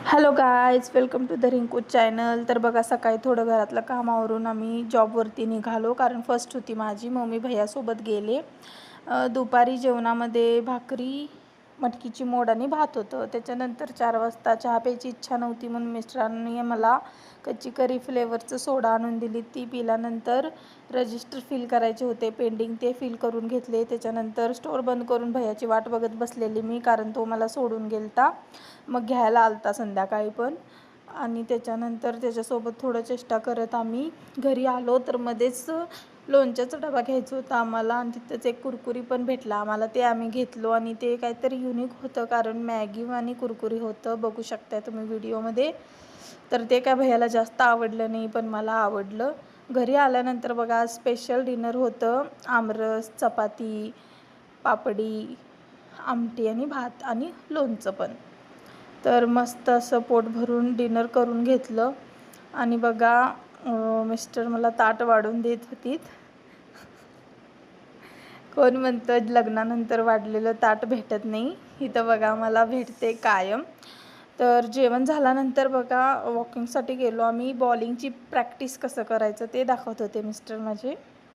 Hello guys, welcome to the Rinku channel. तर बघा, सकाळी थोडं घरातलं कामावरून आम्ही जॉबवरती निघालो, कारण फर्स्ट होती माझी. मम्मी भैयासोबत गेले. दुपारी जेवणामध्ये भाकरी, मटकीची मोड आणि भात होतं. त्याच्यानंतर 4 वाजता चहा प्यायची इच्छा नव्हती, म्हणून मिस्टरांनी मला कच्ची करी फ्लेवरचं सोडा आणून दिली. ती पिल्यानंतर रजिस्टर फिल करायचे होते पेंडिंग, ते फिल करून घेतले. त्याच्यानंतर स्टोअर बंद करून भैयाची वाट बघत बसलेली मी, कारण तो मला सोडून गेलता, मग घ्यायला आलता संध्याकाळी पण. आणि त्याच्यानंतर त्याच्यासोबत थोडं चेष्टा करत आम्ही घरी आलो. तर मध्येच लोणच्याचा डबा घ्यायचा होता आम्हाला, आणि तिथंच एक कुरकुरी पण भेटला आम्हाला, ते आम्ही घेतलो. आणि ते काहीतरी युनिक होतं, कारण मॅगी आणि कुरकुरी होतं, बघू शकताय तुम्ही व्हिडिओमध्ये. तर ते काय भैयाला जास्त आवडलं नाही, पण मला आवडलं. घरी आल्यानंतर बघा, स्पेशल डिनर होतं. आमरस, चपाती, पापडी, आमटी आणि भात आणि लोणचं पण. तर मस्त असं पोट भरून डिनर करून घेतलं. आणि बघा, मिस्टर मला ताट वाढून देत होतीत. कोण म्हणतं लग्नानंतर वाढलेलं ताट भेटत नाही, इथं बघा मला भेटते कायम. तर जेवण झाल्यानंतर बघा, वॉकिंगसाठी गेलो आम्ही. बॉलिंगची प्रॅक्टिस कसं करायचं ते दाखवत होते मिस्टर माझे.